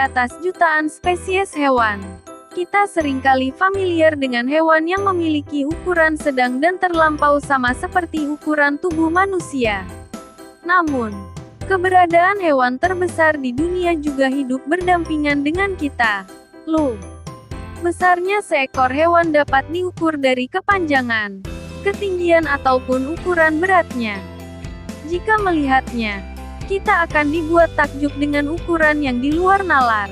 atas jutaan spesies hewan. Kita seringkali familiar dengan hewan yang memiliki ukuran sedang dan terlampau sama seperti ukuran tubuh manusia. Namun, keberadaan hewan terbesar di dunia juga hidup berdampingan dengan kita. Loh, besarnya seekor hewan dapat diukur dari kepanjangan, ketinggian ataupun ukuran beratnya. Jika melihatnya, kita akan dibuat takjub dengan ukuran yang di luar nalar.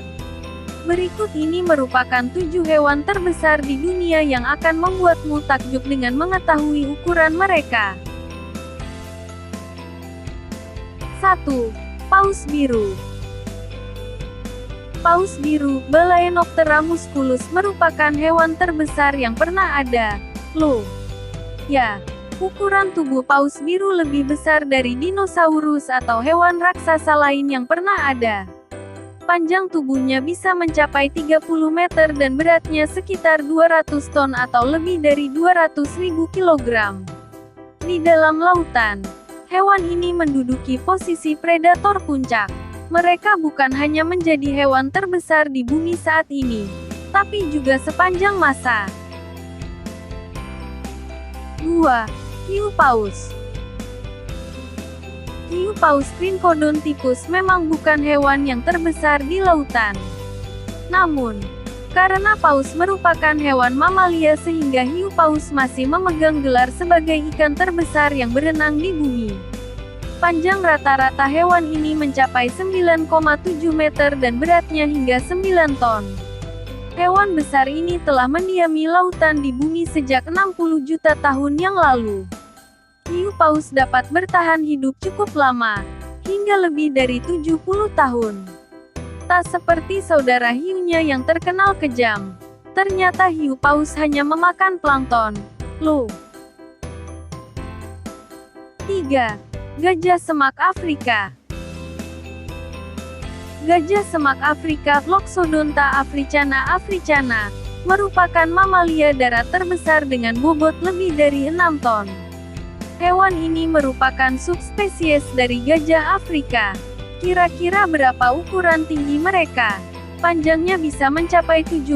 Berikut ini merupakan 7 hewan terbesar di dunia yang akan membuatmu takjub dengan mengetahui ukuran mereka. 1. Paus biru. Paus biru, Balaenoptera musculus, merupakan hewan terbesar yang pernah ada. Loh, ya, ukuran tubuh paus biru lebih besar dari dinosaurus atau hewan raksasa lain yang pernah ada. Panjang tubuhnya bisa mencapai 30 meter dan beratnya sekitar 200 ton atau lebih dari 200.000 kilogram. Di dalam lautan, hewan ini menduduki posisi predator puncak. Mereka bukan hanya menjadi hewan terbesar di bumi saat ini, tapi juga sepanjang masa. 2. Hiu paus. Hiu paus Trincodonticus memang bukan hewan yang terbesar di lautan. Namun, karena paus merupakan hewan mamalia sehingga hiu paus masih memegang gelar sebagai ikan terbesar yang berenang di bumi. Panjang rata-rata hewan ini mencapai 9,7 meter dan beratnya hingga 9 ton. Hewan besar ini telah mendiami lautan di bumi sejak 60 juta tahun yang lalu. Hiu paus dapat bertahan hidup cukup lama, hingga lebih dari 70 tahun. Tak seperti saudara hiunya yang terkenal kejam. Ternyata hiu paus hanya memakan plankton. Loh. 3. Gajah semak Afrika. Gajah semak Afrika, Loxodonta africana, merupakan mamalia darat terbesar dengan bobot lebih dari 6 ton. Hewan ini merupakan subspesies dari gajah Afrika. Kira-kira berapa ukuran tinggi mereka? Panjangnya bisa mencapai 7,5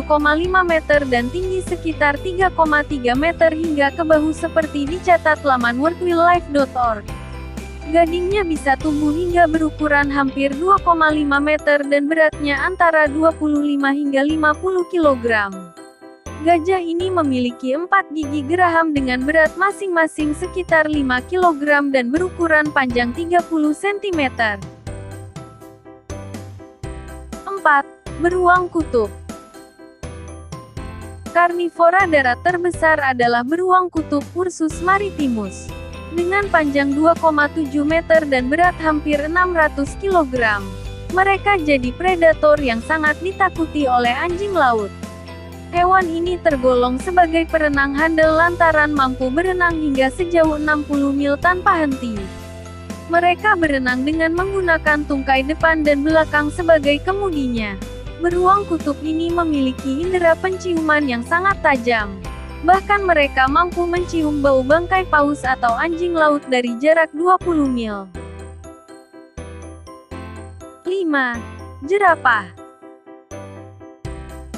meter dan tinggi sekitar 3,3 meter hingga ke bahu seperti dicatat laman worldwildlife.org. Gadingnya bisa tumbuh hingga berukuran hampir 2,5 meter dan beratnya antara 25 hingga 50 kg. Gajah ini memiliki 4 gigi geraham dengan berat masing-masing sekitar 5 kg dan berukuran panjang 30 cm. 4. Beruang kutub. Karnivora darat terbesar adalah beruang kutub Ursus maritimus. Dengan panjang 2,7 meter dan berat hampir 600 kg. Mereka jadi predator yang sangat ditakuti oleh anjing laut. Hewan ini tergolong sebagai perenang handal lantaran mampu berenang hingga sejauh 60 mil tanpa henti. Mereka berenang dengan menggunakan tungkai depan dan belakang sebagai kemudinya. Beruang kutub ini memiliki indera penciuman yang sangat tajam. Bahkan mereka mampu mencium bau bangkai paus atau anjing laut dari jarak 20 mil. 5. Jerapah.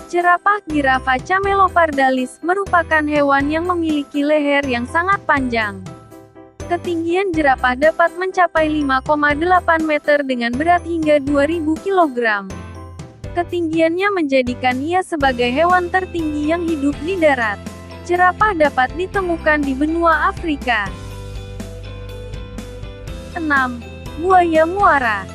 Jerapah Girafa camelopardalis merupakan hewan yang memiliki leher yang sangat panjang. Ketinggian jerapah dapat mencapai 5,8 meter dengan berat hingga 2000 kg. Ketinggiannya menjadikan ia sebagai hewan tertinggi yang hidup di darat. Jerapah dapat ditemukan di benua Afrika. 6. Buaya muara.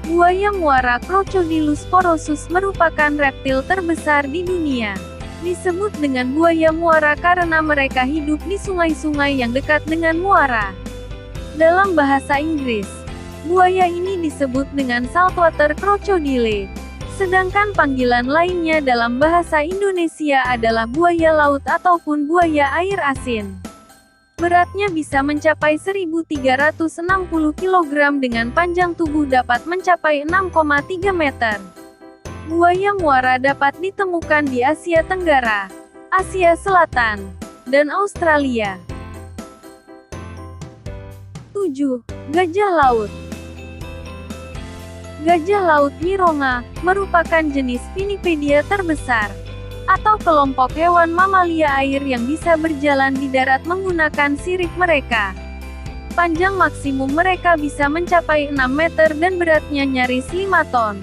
Buaya muara Crocodylus porosus merupakan reptil terbesar di dunia. Disebut dengan buaya muara karena mereka hidup di sungai-sungai yang dekat dengan muara. Dalam bahasa Inggris, buaya ini disebut dengan saltwater crocodile. Sedangkan panggilan lainnya dalam bahasa Indonesia adalah buaya laut ataupun buaya air asin. Beratnya bisa mencapai 1.360 kg dengan panjang tubuh dapat mencapai 6,3 meter. Buaya muara dapat ditemukan di Asia Tenggara, Asia Selatan, dan Australia. 7. Gajah laut. Gajah laut Mironga merupakan jenis Pinnipedia terbesar, atau kelompok hewan mamalia air yang bisa berjalan di darat menggunakan sirip mereka. Panjang maksimum mereka bisa mencapai 6 meter dan beratnya nyaris 5 ton.